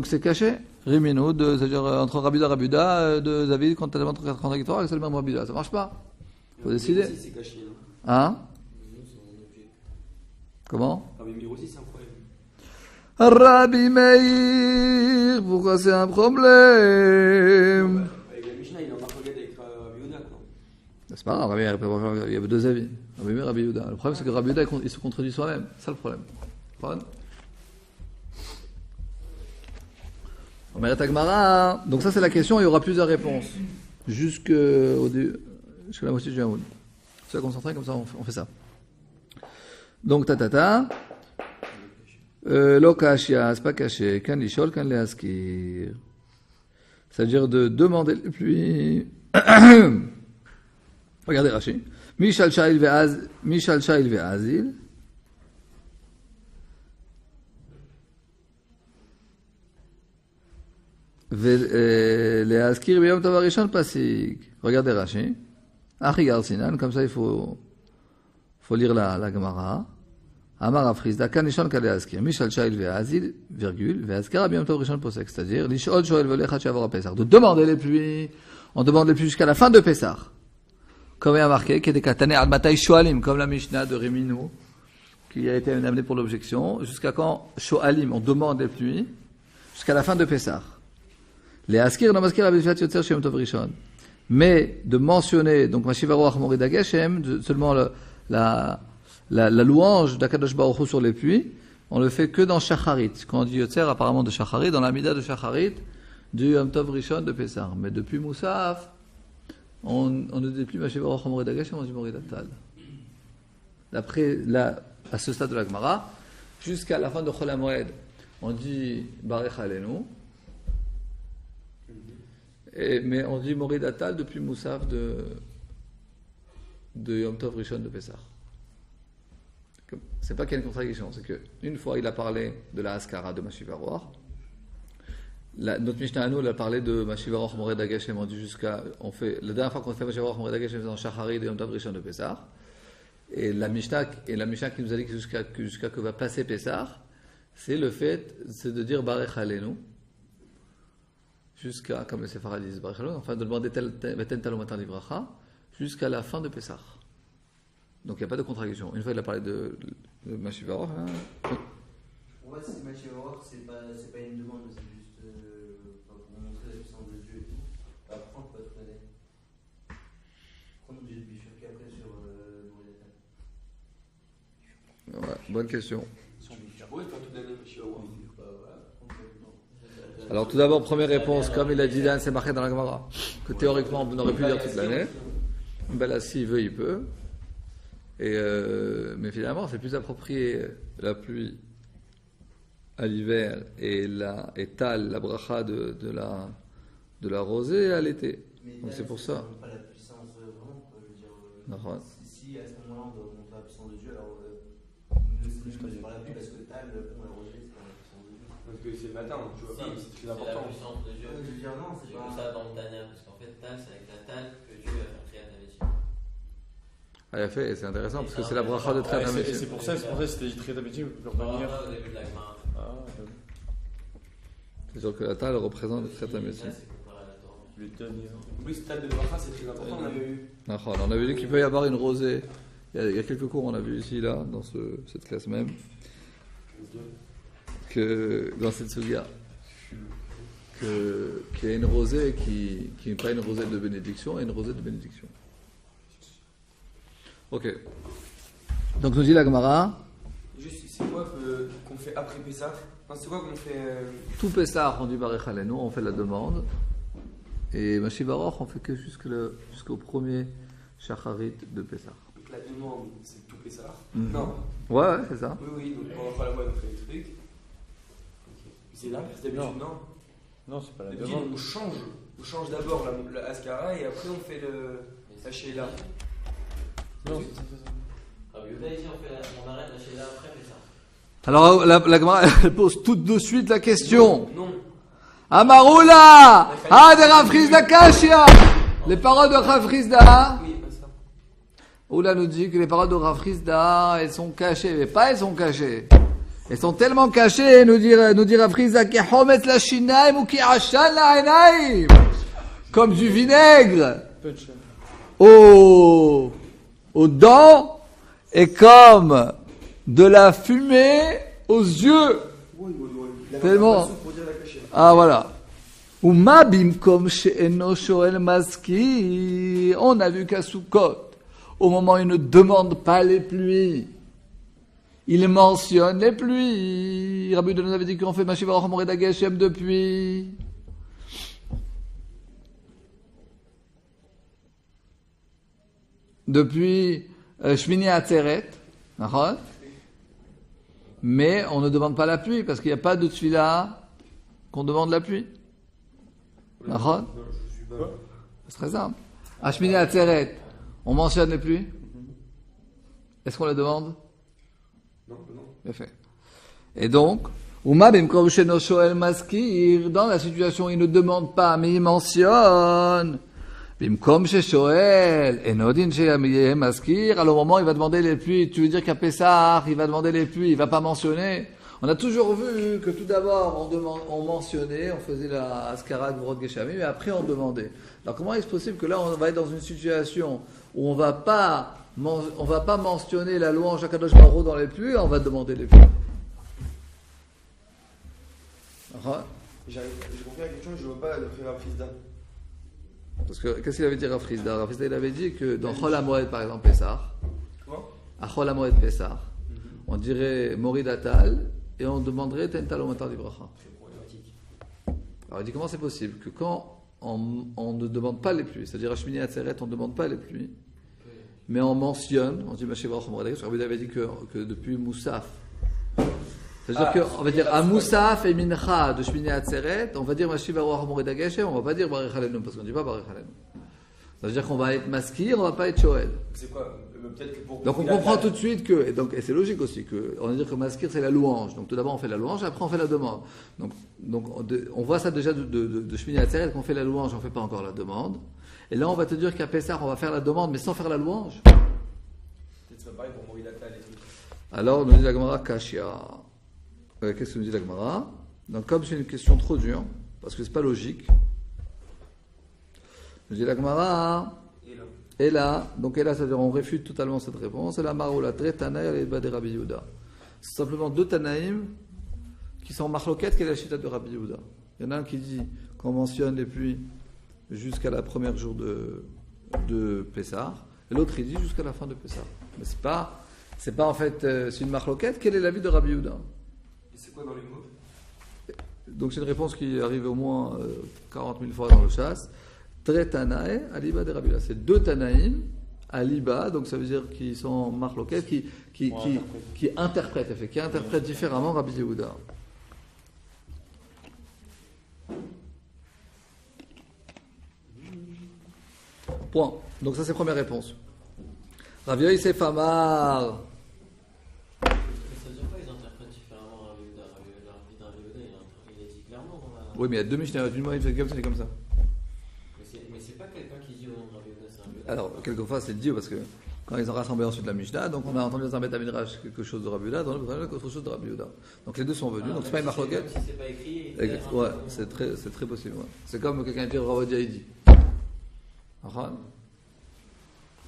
c'est caché. Rimino, c'est-à-dire entre Rabbi Yehuda, deux avis complètement contradictoires avec seulement Rabbi Yehuda. Ça marche pas. Il faut décider. C'est caché, non? Hein? Comment? Rabbi Meir aussi, c'est un problème. Rabbi Meir, pourquoi c'est un problème? Avec la Mishnah, il en a regardé avec Rabbi Yehuda, quoi. C'est pas grave, il y avait deux avis. Rabbi Meir et Rabbi Yehuda. Le problème, c'est que Rabbi Yehuda, il se contredit soi-même. C'est ça le problème. Donc ça c'est la question, il y aura plusieurs réponses jusqu'à la moitié du Hamoud. C'est concentré comme ça, on fait ça. Donc lo kashia, c'est pas caché, kan lishol, kan leaskir. C'est-à-dire de demander les pluies. Regardez Rashi. Mishal shail ve'azil. להזכיר ביום טוב הראשון פסיק. Regardez Rashi. אחי גרסינן, comme ça il faut lire la Gemara. אמר רב חיסדא, כאן לישון כלהזכיר. משאל שייל והאזיל, וירגול, והזכרה ביום טוב ראשון פוסק. C'est-à-dire, לשאול שואל והולך עד שיעבור הפסח. De demander les pluies, on demande les pluies jusqu'à la fin de Pessah. Comme il y a marqué, כדקתני עד מתי שואלים, comme la Mishnah de Rimino, qui a été amenée pour l'objection. Jusqu'à quand שואלים, on demande les pluies, jusqu'à la fin de Pessah. Les askir no maskir abifat yotzer shem tov rishon. Mais de mentionner donc Mashivaroach Morid HaGeshem, seulement la louange d'Akadosh Baruch Hu sur les pluies, on le fait que dans Shacharit. Quand on dit yotzer, apparemment de Shacharit, dans la Mida de Shacharit, du Yom Tov Rishon de Pessah. Mais depuis Moussaf, on ne dit plus Mashivaroach Morid HaGeshem, on dit Morid Atal. D'après à ce stade de la Gemara, jusqu'à la fin de Chol HaMoed, on dit Barech Aleinu. Mais on dit Morid Atal depuis Moussaf de Yom Tov Rishon de Pessah. C'est pas qu'il y a une contradiction, c'est qu'une fois il a parlé de la Askara de Mashivaroach. Notre Mishnah à nous, elle a parlé de Mashivaroach Morid HaGeshem. On dit la dernière fois qu'on fait Mashivaroach Morid HaGeshem, c'est dans Shacharit de Yom Tov Rishon de Pessah. Et la Mishnah qui nous a dit que jusqu'à que va passer Pessah, c'est de dire Barech Aleinu. Jusqu'à, comme les Séfarades disent, enfin de demander Veten Talomatan Livracha, jusqu'à la fin de Pessah. Donc il n'y a pas de contradiction. Une fois il a parlé de Mashivaror. Hein. Pour moi, si Mashivaror, c'est pas une demande, c'est juste pour montrer la puissance de Dieu et tout. Après, on peut être honnête. On est obligé de bifurquer après sur Mouridatal. Ouais, bonne question. Tu pourrais faire toute l'année Mashivaror. Alors tout d'abord, première réponse, comme il a dit Dan, c'est marqué dans la Gemara, que théoriquement on aurait pu dire toute l'année. Ben là, s'il veut, il peut. Mais finalement, c'est plus approprié la pluie à l'hiver et Tal, la bracha de la rosée à l'été. Donc c'est pour ça. Pas la puissance vraiment, quoi, je veux dire. D'accord. Si à ce moment-là on doit montrer la puissance de Dieu, alors c'est pas la pluie parce que Tal, la rosée, c'est pas la puissance de Dieu. Parce que c'est le matin, tu vois pas, mais c'est très C'est la important. puissance de Dieu. Je veux dire, non, c'est C'est pas. comme ça dans le Tanya, parce qu'en fait, Tal, c'est avec la Tal que Dieu a fait créer la Messie. Ah, il a fait, c'est intéressant parce que c'est la bracha de Triat Ouais, HaMessim. c'est pour ça que c'était très d'habitude pour Non, revenir. pas au début de la Gemara. C'est sûr que la Tal représente le Triat Là, HaMessim. c'est comparé à la Torah. Le dernier. Oui, ce stade de bracha, c'est très important, on avait eu. D'accord. On avait dit qu'il peut y avoir une rosée. Il y a quelques cours, on a vu ici, là, dans cette classe même, que dans cette sugia, qu'il y a une rosée qui n'est pas une rosée de bénédiction, et une rosée de bénédiction. Ok. Donc nous dit la Gemara, Juste, c'est quoi qu'on fait après Pessah? Enfin, c'est quoi qu'on fait tout Pessah, on dit Barech Alenu, on fait la demande, et Mashivaror, on fait que jusqu'au premier Shacharit de Pessah. donc la demande, c'est tout Pessah? Mhm. Non. Ouais, c'est ça. Oui, donc on va faire la moine, on fait les trucs. Ok. C'est là, c'est d'habitude, non? Non, c'est pas la D'habitude, demande. on change d'abord la Askara et après on fait la Sheila. Non, c'est ça. Rabbi Yehuda, ici, on arrête la Sheila après Pessah. Alors la Gemara, elle pose tout de suite la question. Non. Amaroula! Ah, de Rafrizda Kashia! Les paroles de Rafrizda. Oui, pas ça. Oula nous dit que les paroles de Rafrizda, elles sont cachées. Mais pas elles sont cachées. Elles sont tellement cachées, nous dit Rafrizda, qui homet la shinaim ou qui achan la enaim. Comme du vinaigre. Punch. Aux dents et comme de la fumée aux yeux. Tellement. Ah voilà. Ou ma bimkom she'eno shoel maski. On a vu qu'à Sukkot, au moment où il ne demande pas les pluies, il mentionne les pluies. Rabbi Yehuda nous avait dit qu'on fait Mashivaror Mored Geshem depuis. Depuis Shmini Atzeret, mais on ne demande pas la pluie parce qu'il n'y a pas de tefila qu'on demande la pluie. C'est très simple. À Shmini Atzeret, on mentionne les pluies. Est-ce qu'on les demande? Non, non. Bien fait. Et donc, Uma bimkom sheno shoel maskir, dans la situation où il ne demande pas, mais il mentionne. Bimkom shoel enodin sheyamiyeh maskir, alors au moment où il va demander les pluies, tu veux dire qu'à Pessah, il va demander les pluies, il va pas mentionner. On a toujours vu que tout d'abord on mentionnait, on faisait la Askara de Vrod Geshami, mais après on demandait. Alors comment est-ce possible que là on va être dans une situation où on va pas mentionner la louange à Kadosh Baruch Hu dans les pluies, on va demander les pluies. J'ai compris la question, je ne vois pas le frère Frisda. Parce que qu'est-ce qu'il avait dit Rafrizda? Rafrizda il avait dit que dans Chol HaMoed par exemple Pessah, Comment? à Chol HaMoed Pessah, on dirait Morid Atal et on demanderait Tental au Matar d'Ibracha. C'est problématique. Alors il dit comment c'est possible que quand on ne demande pas les pluies, c'est-à-dire à Shmini Atzeret on ne demande pas les pluies, mais on mentionne, on dit Mashivaror Mored Geshem, Rabbi avait dit que depuis Moussaf, c'est-à-dire qu'on va dire à Moussaf et Mincha de Shmini Atzeret, on va dire Mashivaror Mored Geshem, on va pas dire Barech Alenu parce qu'on ne dit pas Barech Alenu. C'est-à-dire qu'on va être maskir, on va pas être Shoel. C'est quoi? Peut-être que pour. Donc on comprend tout de suite que, et c'est logique aussi, on va dire que maskir c'est la louange. Donc tout d'abord on fait la louange, après on fait la demande. Donc on voit ça déjà de Shmini Atzeret qu'on fait la louange, on fait pas encore la demande. Et là on va te dire qu'à Pessah on va faire la demande, mais sans faire la louange. Peut-être que c'est pas pareil pour Morid Atal et tout. Alors nous dit la Gemara Kashia. Qu'est-ce que nous dit la Gemara? Donc comme c'est une question trop dure, parce que c'est pas logique, nous dit la Gemara. Et là. Et là, ça veut dire on réfute totalement cette réponse. Et là, Maroula, Tretanaï, Aleba de Rabbi Yehuda. C'est simplement deux Tanaïm qui sont marloquettes, qui est la chita de Rabbi Yehuda. Il y en a un qui dit qu'on mentionne les pluies jusqu'à la première jour de Pessah, et l'autre il dit jusqu'à la fin de Pessah. Mais c'est pas en fait, c'est une marloquette. Quel est l'avis de Rabbi Yehuda? Et c'est quoi dans les mots? Donc c'est une réponse qui arrive au moins 40 000 fois dans le chasse. Tretanae, Aliba de Rabbi Yehuda. C'est deux Tanaïm, Aliba, donc ça veut dire qu'ils sont marloquettes, qui interprètent différemment Rabbi Yehuda. Point. Donc ça c'est première réponse. Rav Yosef Amar. Mais ça veut dire quoi, ils interprètent différemment Rabbi Yehuda? Rabbi Yehuda, il est dit clairement dans la... Oui, mais il y a deux Mishnayot, une moyenne, c'est comme ça. Mais c'est pas quelqu'un qui dit au nom de Rabbi Yehuda, c'est Rabbi Yehuda. Alors, quelquefois c'est Dieu, parce que quand ils ont rassemblé ensuite la Mishnah, donc on a entendu dans un Beth Midrash quelque chose de Rabbi Yehuda, dans l'autre autre chose de Rabbi Yehuda. Donc les deux sont venus, donc c'est pas une marloquette. Même si c'est pas écrit... Ouais, c'est très possible. Ouais. C'est comme quelqu'un dit Rav Odia dit.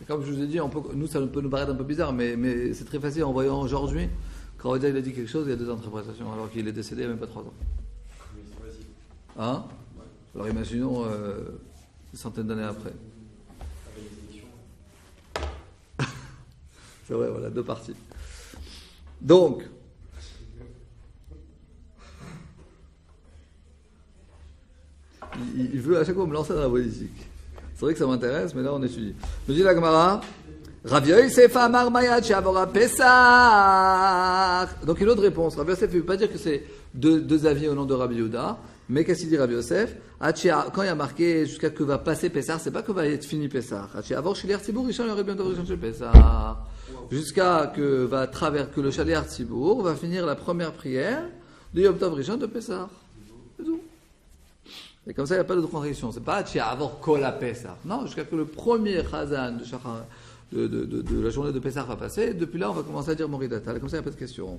C'est comme je vous ai dit, nous ça peut nous paraître un peu bizarre, mais c'est très facile en voyant aujourd'hui quand Rav Odia il a dit quelque chose, il y a deux interprétations, alors qu'il est décédé il n'y a même pas 3 ans. Hein? Alors imaginons des centaines d'années après. C'est vrai, voilà, deux parties. Donc, il veut à chaque fois me lancer dans la politique. C'est vrai que ça m'intéresse, mais là on étudie. Nous dit la Gemara, Rav Yosef Amar Mayat Shavora Pesach. Donc une autre réponse. Rav Yosef ne veut pas dire que c'est deux avis au nom de Rabbi Yehuda, mais qu'est-ce qu'il dit Rav Yosef? Quand il y a marqué jusqu'à que va passer Pesach, c'est pas que va être fini Pesach. Jusqu'à que le Shaliach Tzibour va finir la première prière du Yom Tov Rishon de Pesach. C'est tout. Et comme ça, il n'y a pas de contradiction. C'est pas avant Kol Pesach. Non, jusqu'à que le premier Chazan de la journée de Pesach va passer. Et depuis là, on va commencer à dire Moridatal. Comme ça, il n'y a pas de question.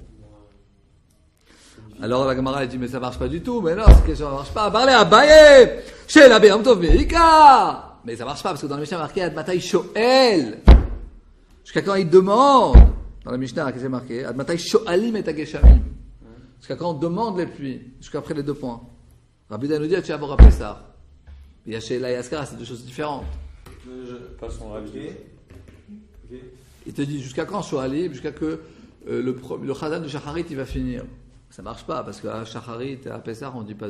Alors la Gemara elle dit mais ça marche pas du tout. Mais non, cette question ne marche pas. Parlez à Baye chez la Yom Tov Meika. Mais ça marche pas parce que dans la Mishnah marqué Ad Matai Shoel. Jusqu'à quand il demande dans la Mishnah qu'est-ce qui est marqué Ad Matai Shoalim et Ageshamim. Jusqu'à quand on demande les pluies. Jusqu'après les deux points. Rabbi Yehuda nous dit tu vas voir Pesach. Il y a chez la Yaskara, c'est deux choses différentes. Pas son avis. Il te dit jusqu'à quand Shoalim, jusqu'à que le Chazan de Shacharit il va finir. Ça marche pas parce qu'à Shacharit et à Pesach on dit pas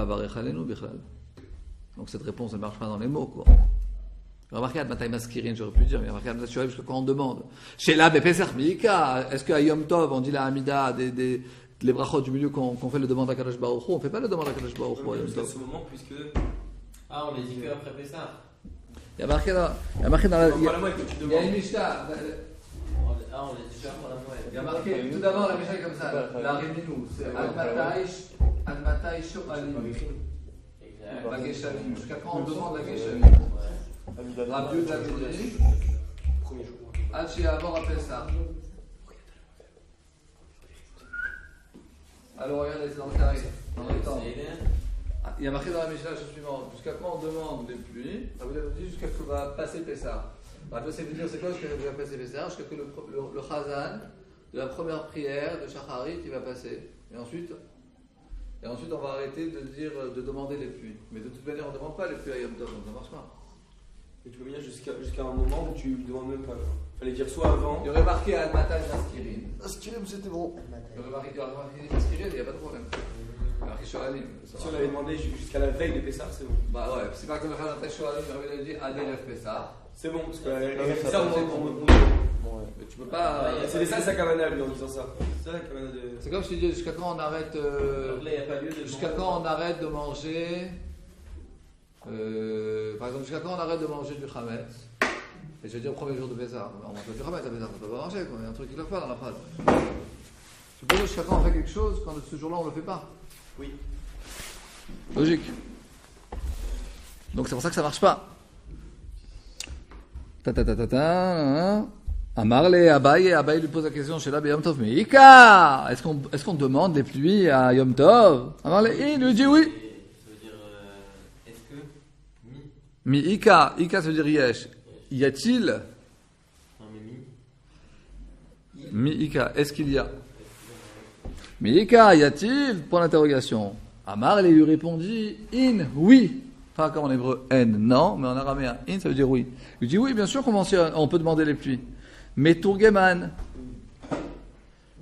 Barech Aleinu Bichlal. Donc cette réponse ne marche pas dans les mots quoi. Remarquez Ad Matai Maskirin, j'aurais pu dire, mais remarquez Ad Matai Shoalim jusqu'à quand on demande. Chez la Pesach Mika, est-ce qu'à Yom Tov on dit la Hamida les brachot du milieu qu'on fait le demande à Kadosh Baruch Hu, on fait pas le demande à Kadosh Baruch Hu. Jusqu'à ce moment puisque on les dit que après Pesach. Il y a marqué dans la il y a une Mishnah. On les dit que après la moelle. Il y a marqué tout d'abord la Mishnah comme ça. La Réminou, c'est Ad Matai Shoalim. La Geshamim. Jusqu'à quand on demande la Geshamim. Rabbi Yehuda dit premier jour. Ad She'avor à Pesach. Alors regardez, c'est dans le carré. Il y a marqué dans la Mishnah la chose suivante. Jusqu'à quand on demande les pluies? Ça veut dire jusqu'à ce que va passer Pessah. Rabbi Yosef veut dire c'est quoi jusqu'à ce que va passer Pessah? Jusqu'à que le Chazan de la première prière de Shacharit il va passer. Et ensuite on va arrêter de demander les pluies. Mais de toute manière on ne demande pas les pluies à Yom Tov, donc ça ne marche pas. Et tu peux venir jusqu'à un moment où tu ne demandes même pas. Il fallait dire soit avant. Il y aurait marqué Ad Matai Maskirin. Maskirin c'était bon. Il y aurait marqué Maskirin, il n'y a pas de problème. Il y a marqué Shoalim. Si on avait demandé jusqu'à la veille de Pessah, c'est bon. Bah ouais, c'est pas comme le Matai Shoalim, il a dit Adelef Pessah. C'est bon, parce que ça, on mais tu peux pas. C'est ça sa cavana lui en disant ça. C'est ça la cavana de. C'est comme je te dis, jusqu'à quand on arrête. Jusqu'à quand on arrête de manger. Par exemple, jusqu'à quand on arrête de manger du Chametz. Et je veux dire, au premier jour de Pessah, on mange pas du Chametz à Pessah, on peut pas manger, quoi. Il y a un truc qui ne va pas dans la phrase. Tu peux dire jusqu'à quand on fait quelque chose, quand ce jour-là on le fait pas. Oui. Logique. Donc c'est pour ça que ça marche pas. Amarle, Abaye lui pose la question chez la Yom Tov Meika. Est-ce qu'on demande des pluies à Yom Tov? Amarle, il lui dit oui. Ça veut dire, est-ce que mi Mi-ika, ika ça veut dire yesh. Y a-t-il Non, mais Mi-ika, est-ce qu'il y a Mi-ika, y a-t-il Point d'interrogation. Amar, il lui répondit, in, oui. Pas comme en hébreu, en, non, mais en araméen, in, ça veut dire oui. Il dit, oui, bien sûr, on peut demander les pluies. Meturgeman.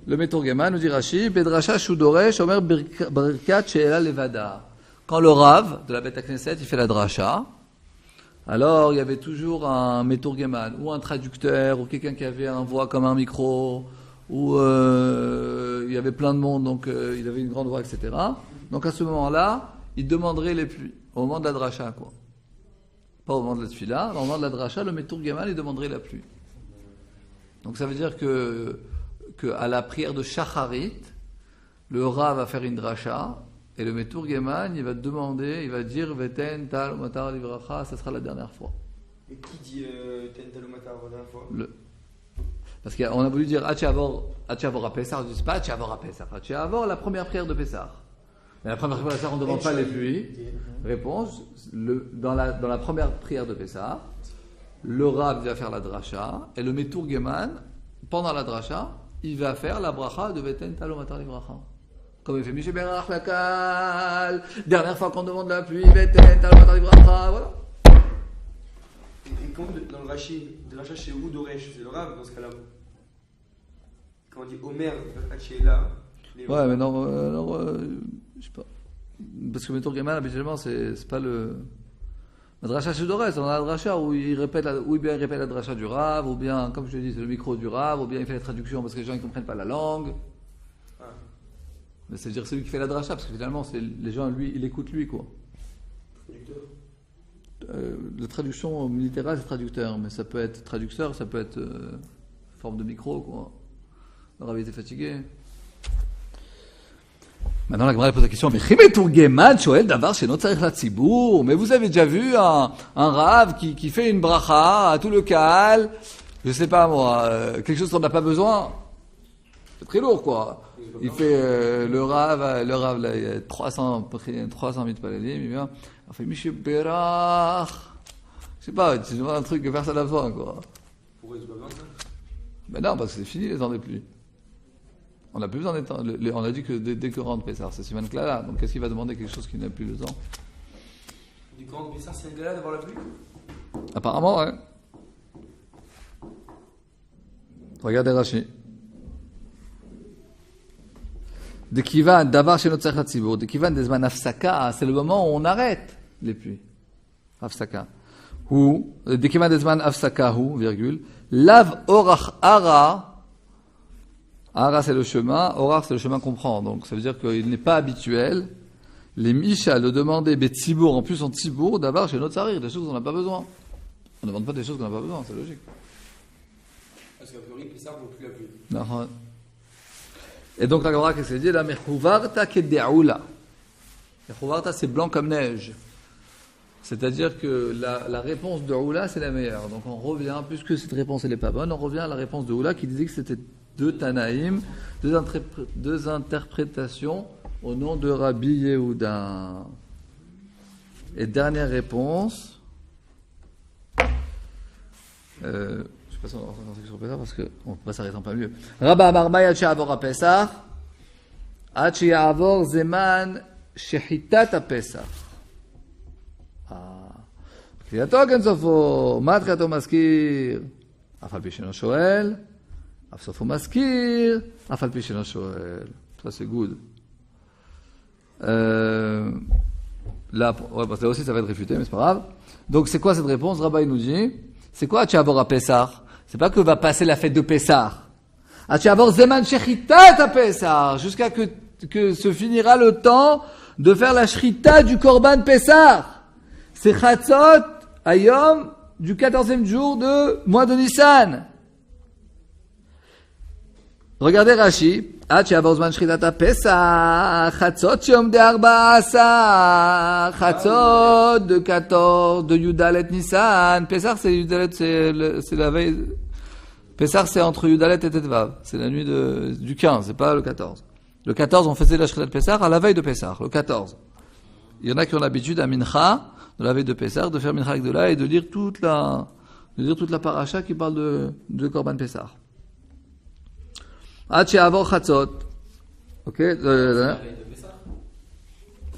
Le Meturgeman, nous dit Rashi, Bedrasha Shudoresh, Omer Birkat Sheela Levada. Quand le Rav de la Beth Knesset, il fait la dracha, alors il y avait toujours un Meturgeman, ou un traducteur, ou quelqu'un qui avait un voix comme un micro, ou il y avait plein de monde, donc il avait une grande voix, etc. Donc à ce moment-là, il demanderait les pluies, au moment de la dracha, quoi. Pas au moment de la tfila, au moment de la dracha, le Meturgeman, il demanderait la pluie. Donc ça veut dire que à la prière de Shacharit, le Rav va faire une dracha, et le Meturgeman, il va demander, il va dire Veten tal matar livracha, ça sera la dernière fois. Et qui dit Ten Talomata la dernière fois Parce qu'on a voulu dire Hachavor à Pessah, je ne dis pas Hachavor à Pessah, Hachavor la première prière de Pessah. Mais la première prière de Pessah, on ne demande pas les pluies. Réponse, dans la première prière de Pessah, le Rav va faire la dracha, et le Meturgeman, pendant la dracha, il va faire la bracha de Veten tal matar livracha. Comme il fait Miché Berach Lakal, dernière fois qu'on demande la pluie, Veten tal matar livracha, voilà. Et quand dans le Rashi, de Racha chez où Doresh, c'est le Rav dans ce cas-là. Quand on dit Omer, chez là. Ouais, mais non, je sais pas. Parce que Meturgeman, habituellement, c'est pas le. La dracha chez Dorès, on a la dracha où il répète la dracha du Rav, ou bien, comme je l'ai dit, c'est le micro du Rav, ou bien il fait la traduction parce que les gens ne comprennent pas la langue. Ah. Mais c'est-à-dire c'est lui qui fait la dracha, parce que finalement, les gens, lui, il écoute lui, quoi. Traducteur. La traduction littérale, c'est traducteur, mais ça peut être traducteur, ça peut être forme de micro, quoi. Le Rav était fatigué. Maintenant, la Gemara pose la question, mais vous avez déjà vu un Rav qui fait une bracha à tout le Kahal, je sais pas moi, quelque chose qu'on n'a pas besoin. C'est très lourd, quoi. Il fait le Rav là, il y a 300 000 palalim, il vient, il fait Miché Berach. Je sais pas, tu demandes un truc que personne n'a besoin, quoi. Pourquoi ils ont pas besoin de ça? Ben non, parce que c'est fini les temps des pluies. On n'a plus besoin des temps. On a dit que dès que rentre Pessah, c'est Siman Klala. Donc qu'est-ce qu'il va demander quelque chose qui n'a plus le temps? Du grand Pessah, c'est un gala d'avoir la pluie? Apparemment, ouais. Regardez Rashi. De Kivan, Davar chez notre Tzibur. De Kivan, Desman Afsaka, c'est le moment où on arrête les pluies. Afsaka. Ou, de Kivan, Desman Afsaka, ou, virgule. Lav Orach Ara. Ara, c'est le chemin. Orach, c'est le chemin qu'on prend. Donc, ça veut dire qu'il n'est pas habituel. Les Misha le demandaient, Tzibour, en plus en Tzibour, Davar chez notre Sarir, des choses qu'on n'a pas besoin. On ne demande pas des choses qu'on n'a pas besoin, c'est logique. Parce qu'à priori, Pessah ne vaut plus la pluie. Non. Et donc la Gemara, qu'est-ce qu'elle dit là? Mechuvarta kede'oula. Mechuvarta, c'est blanc comme neige. C'est-à-dire que la réponse de Oula, c'est la meilleure. Donc on revient, puisque cette réponse elle n'est pas bonne, on revient à la réponse de Oula qui disait que c'était deux Tanaïm, deux interprétations au nom de Rabbi Yehuda. Et dernière réponse. Je ne sais pas si on va rentrer sur Pessah parce qu'on ne peut pas s'arrêter en plein milieu. Rabba Amarbay Hachi Avor a Pessah. Hachi Avor Zeman Shechitat a Pessah. קריאתו כן סופו, מה תחילתו מזכיר? אף על פי שאינו שואל, אף סופו מזכיר, אף על פי שאינו שואל. Ça c'est good. Là aussi ça va être réfuté, mais c'est pas grave. Donc c'est quoi cette réponse? Rabbi nous dit, c'est quoi Hachavor à Pessah? C'est pas que va passer la fête de Pessah. Hachavor Zeman Shechitat à Pessah, jusqu'à que se finira le temps de faire la Shrita du Korban Pessah. C'est Chatzot Ayom du 14e jour de mois de Nissan. Regardez Rashi. Hachavor Zeman Shechitat Pessah, Chatzot Yom de Arbaasa, Chatzot de 14 de Yudalet Nissan. Pessah c'est Yudalet, c'est la veille. Pessah c'est entre Yudalet et Tetvav. C'est la nuit du 15, c'est pas le 14. Le 14 on faisait la Shechitat Pessah à la veille de Pessah, le 14. Il y en a qui ont l'habitude à Mincha de la veille de Pessah, de faire Mincha Gdola et de lire toute la paracha qui parle de Korban Pessah. Ad she'avor chatzot. Ok.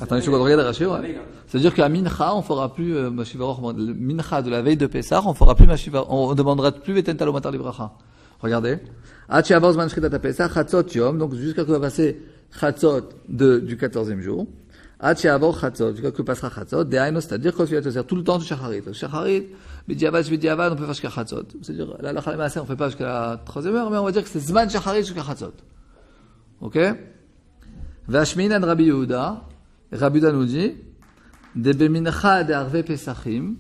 Attends, je regarde Rashi, ouais. C'est-à-dire qu'à Mincha, on fera plus Mashivaror, le Mincha de la veille de Pessah, on fera plus Mashivaror, on demandera plus Veten Talo Matar Libracha. Regardez. Ad she'avor zman shchitat Pessah, chatzot yom, donc jusqu'à ce que va passer chatzot du 14e jour. Ad she'avor chatzot, jusqu'à ce que passera chatzot, de'aino, c'est-à-dire quand tu vas te faire tout le temps du shacharit. Le shacharit, b'diavad, on peut faire jusqu'à chatzot. C'est-à-dire, la halakha l'maaseh, on fait pas jusqu'à la 3e heure, mais on va dire que c'est zman shacharit jusqu'à chatzot. Ok? Vashminan Rabbi Yehuda, Rabbi Yehuda nous dit, de bemincha de arve pesachim,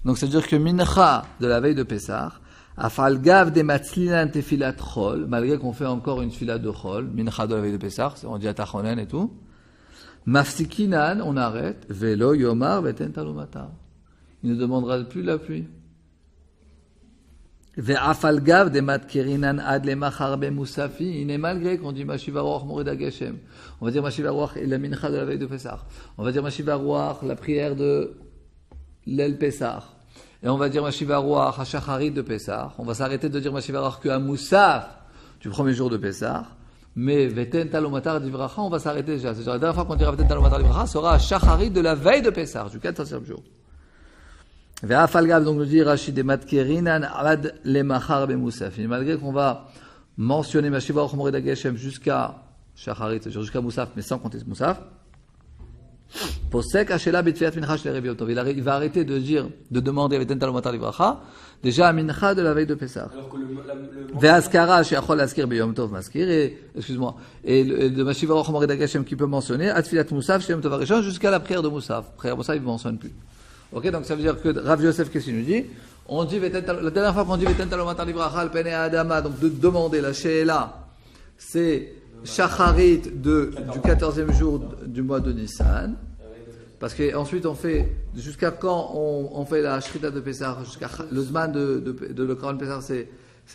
donc c'est-à-dire que mincha de la veille de Pessah, afal gav de matzlinan tefilat chol, malgré qu'on fait encore une fila de chol, mincha de la veille de Pessah, on dit atachonen et tout, mafsikinan, on arrête, velo yomar veten talomatar. Il ne demandera plus la pluie. Ve'afal gav de matkerinan ad lemachar be musafi, il est malgré qu'on dit mashivaroach morida geshem. On va dire mashivaroach et la mincha de la veille de Pessah. On va dire mashivaroach la prière de l'el Pessah. Et on va dire mashivaroach hachacharit de Pessah. On va s'arrêter de dire mashivaroach que à musaf du premier jour de Pessah. Mais veten talomatar divracha, on va s'arrêter déjà. C'est-à-dire la dernière fois qu'on dira veten talomatar divracha sera hachacharit de la veille de Pessah, du 14e jour. Ve'afalgav, donc nous dit Rashi de matkerinan ad lemachar bemusafim. Malgré qu'on va mentionner Mashivaroch Morida Geshem jusqu'à Shacharit, c'est-à-dire jusqu'à Musaf, mais sans compter Musaf. Posek Ashela Betfiat Mincha Shel Revi Otov. Il va arrêter de dire, de demander Veten Talomatar Livracha, déjà à Mincha de la veille de Pessah. Alors que le Ve'askara Sheachol Askir Beyom Tov Maskir, et, excuse-moi, et de Mashivaroch Morida Geshem qui peut mentionner, Atfilat Musaf Shem Tov Arishon, jusqu'à la prière de Musaf. Prière Musaf, il ne mentionne plus. Ok, donc ça veut dire que Rav Yosef, qu'est-ce qu'il nous dit? On dit, la dernière fois qu'on dit Veten Talomatar Livracha, al Pene Adama, donc de demander la Sheela, c'est Shacharit du 14e jour du mois de Nissan. Parce qu'ensuite on fait, jusqu'à quand on fait la Shrita de Pessah, jusqu'à le Zman de le Korban Pessah, c'est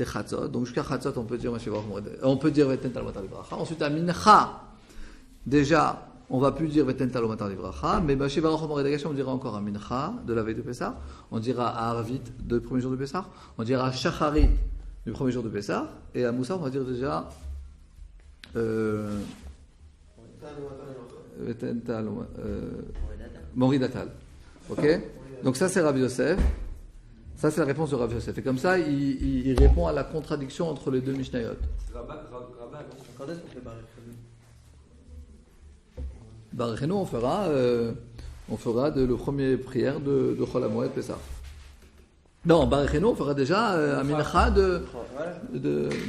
Chatzot. Donc jusqu'à Chatzot, on peut dire Veten Talomatar Livracha. Ensuite à Mincha, déjà, on va plus dire Veten Talomatar Livracha, mais Mashivaroch Morida Geshem, on dira encore à Mincha de la veille de Pessah, on dira à Arvit du premier jour de Pessah, on dira à Shacharit du premier jour de Pessah, et à Moussa, on va dire déjà Moridatal. Ok? Donc ça c'est Rav Yosef. Ça c'est la réponse de Rav Yosef. Et comme ça, il répond à la contradiction entre les deux Mishnayot. Rabat, Quand est-ce qu'on fait Barachenu, on fera le premier prière de Chol HaMoed Pessah. Non, Barachenu, on fera déjà un mincha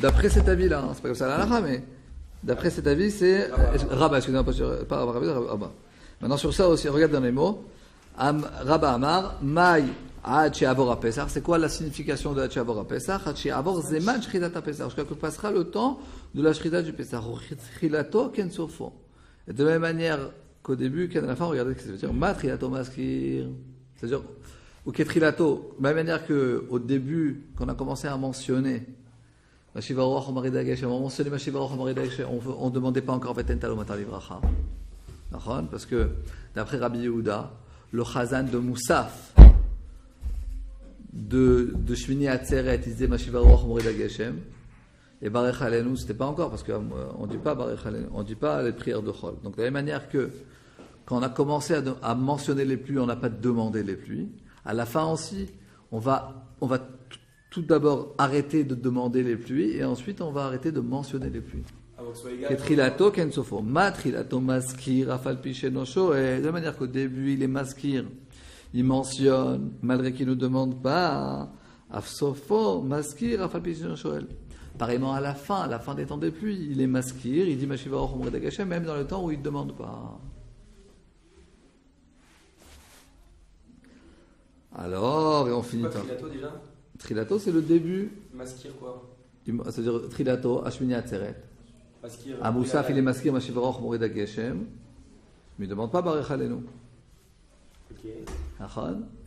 d'après cet avis-là. Hein. C'est pas comme ça la halakha, mais d'après cet avis, c'est Rabat. Excusez-moi, pas Rabat. Maintenant sur ça aussi, regarde dans les mots. Rabat Amar, Maï Ad she'avor Pesach. C'est quoi la signification de Ad she'avor Pesach? Ad she'avor zeman shchitat Pesach. Jusqu'à que passera le temps de la shrita du Pesach. Chilato ken sofo. Et de la même manière qu'au début, qu'à la fin, regardez ce que ça veut dire. Matrilato maskir. C'est-à-dire, ou ketrilato. De la même manière qu'au début, quand on a commencé à mentionner Mashivaroch Morida Geshem, on mentionnait Mashivaroch Morida Geshem, on ne demandait pas encore Veten Talomatar Livracha. Parce que, d'après Rabbi Yehuda, le Chazan de Moussaf, de Shmini Atzeret, il disait Mashivaroch Morida Geshem. Et Barech Alenu, c'était pas encore, parce qu'on dit pas Barech Alenu, on dit pas les prières de Chol. Donc de la même manière que quand on a commencé à mentionner les pluies, on n'a pas demandé les pluies. À la fin aussi, on va tout d'abord arrêter de demander les pluies, et ensuite on va arrêter de mentionner les pluies. Ketrilato ken sofo, matrilato maskir afal pi sheno shoel. De la manière qu'au début il est maskir, il mentionne malgré qu'il ne demande pas, afsofo maskir afal pi sheno shoel. Pareillement à la fin des temps des pluies, il est maskir, il dit Mashivaroch Morida Geshem, même dans le temps où il ne demande pas. Alors, et on finit. Trilato déjà? Trilato, c'est le début. Maskir quoi? C'est-à-dire Trilato, Ashmini Atzeret. Maskir. À Moussaf, il est maskir Mashivaroch Morida Geshem, mais il ne demande pas Barech Alenu. Ok.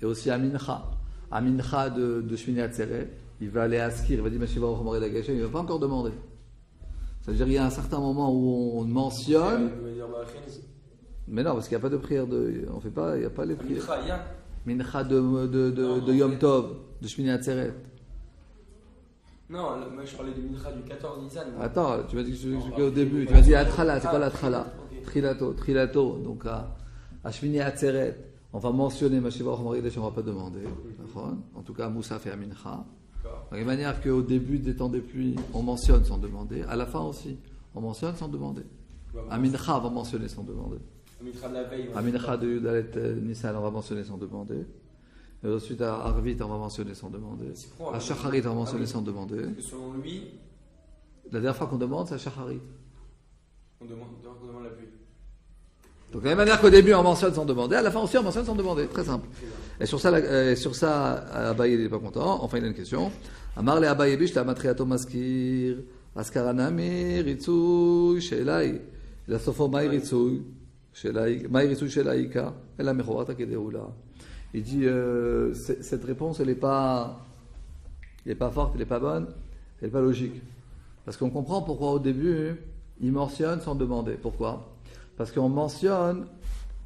Et aussi à Mincha. À Mincha de Shmini Atzeret. Il va aller à Askir, il va dire Mashivaroch Morida Geshem, il ne va pas encore demander. C'est-à-dire qu'il y a un certain moment où on mentionne. Mais non, parce qu'il n'y a pas de prière de. On fait pas, il n'y a pas les prières. Mincha de Yom Tov, de Shmini Atzeret. Non, moi je parlais de Mincha du 14 Nissan. Attends, tu m'as dit que au début, tu m'as dit Atchala, c'est quoi l'Atchala? Ok. Trilato, donc à Shmini Atzeret, on va mentionner Mashiva Ochmaridesh, on ne va pas demander. En tout cas, Moussaf et à Mincha. De la même manière qu'au début des temps des pluies, on mentionne sans demander, à la fin aussi, on mentionne sans demander. À Mincha, on va mentionner sans demander. Mincha de la veille. À Mincha de Yudalet Nissan, on va mentionner sans demander. Et ensuite à Arvit, on va mentionner sans demander. À Shacharit, on va mentionner sans demander. Parce que selon lui, La dernière fois qu'on demande, c'est à Shacharit. on demande la pluie. Donc de la même manière qu'au début, on mentionne sans demander, à la fin aussi, on mentionne sans demander. Très simple. Et sur ça, Abaye il n'est pas content. Enfin, il a une question. Amar le Abaye bish la matriato maskir, askaranami, ritsuy, shelai. La sofo mai ritsuy, mai ritsuy shelaika, et la mechorata kedeoula. Il dit, cette réponse, elle n'est pas forte, elle n'est pas bonne, elle n'est pas logique. Parce qu'on comprend pourquoi au début, il mentionne sans demander. Pourquoi? Parce qu'on mentionne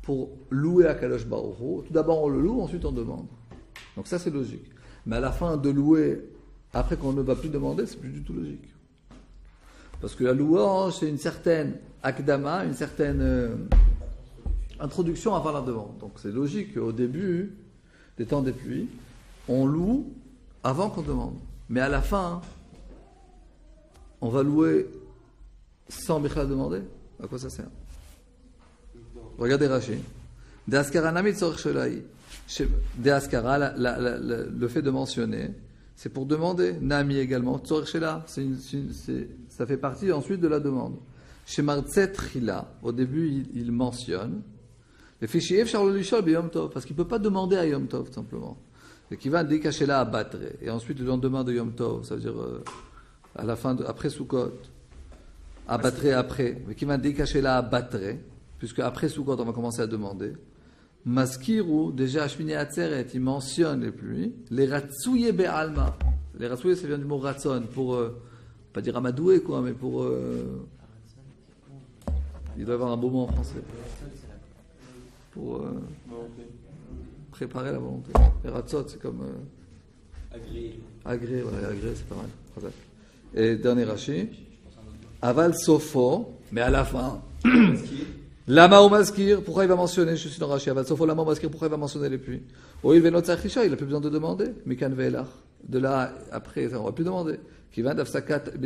pour louer à Kadosh Baruch Hu. Tout d'abord, on le loue, ensuite on demande. Donc ça, c'est logique. Mais à la fin de louer, après qu'on ne va plus demander, c'est plus du tout logique. Parce que la louange, c'est une certaine akdama, une certaine introduction avant la demande. Donc c'est logique qu'au début des temps des pluies, on loue avant qu'on demande. Mais à la fin, on va louer sans Bichla demander. À quoi ça sert? Regardez Rashi. Le fait de mentionner, c'est pour demander. Nami également. Ça fait partie ensuite de la demande. Chez Martzet Chila, au début, il mentionne. Le fichier Charles Luchol Yom Tov, parce qu'il ne peut pas demander à Yom Tov, simplement. Et qui va décacher là à battre. Et ensuite, le lendemain de Yom Tov, ça veut dire à la fin, après Sukkot, à battre après. Mais qui va décacher là à battre. Puisque après Sukkot, on va commencer à demander. Maskiru, déjà Shmini Atzeret, il mentionne les pluies. Les ratsouye be'alma. Les ratsouye, ça vient du mot ratson, pour, pas dire amadoué, quoi, mais pour. Il doit y avoir un beau mot en français. Pour préparer la volonté. Les ratsot, c'est comme. Agréé, voilà, agréé, c'est pas mal. Et dernier Rashi. Aval Sofo, mais à la fin. Lama ou Maskir, pourquoi il va mentionner, je suis dans Rashi, Aval Sofo, Lama ou Maskir, pourquoi il va mentionner les pluies? Oh, il venot Tzarchisha, il n'a plus besoin de demander. Mikan Ve'elach. De là, après, on ne va plus demander. Qui va d'Afsakta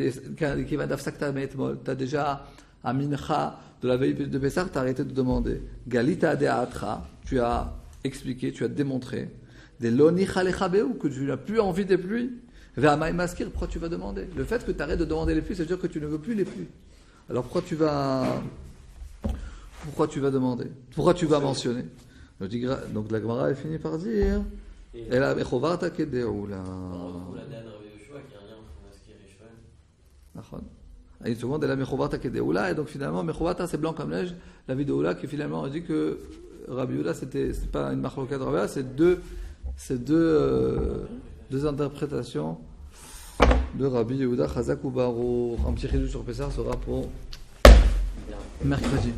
Me'etmol. Tu as déjà un mincha de la veille de Pessah, tu as arrêté de demander. Galita De'atra, tu as expliqué, tu as démontré. Des Lonicha Lechabeu, que tu n'as plus envie des pluies. Ve'amai Maskir, pourquoi tu vas demander? Le fait que tu arrêtes de demander les pluies, ça veut dire que tu ne veux plus les pluies. Alors pourquoi tu vas demander? Pourquoi tu vas mentionner? Donc la Gemara est finie par dire Ela mechovarta kedeoula. On retrouve la Dan Rabbi Yoshua qui a un lien entre Maskir et Shmuel. D'accord. Une seconde, Ela mechovarta kedeoula. Et donc finalement, mechovarta c'est blanc comme neige. La vidéoula qui finalement dit que Rabbi Yehuda, c'est pas une marloquette de Rabbi Yehuda, c'est deux interprétations de Rabbi Yehuda, Chazak ou Baruch. Un petit chidouche sur Pessah sera pour mercredi.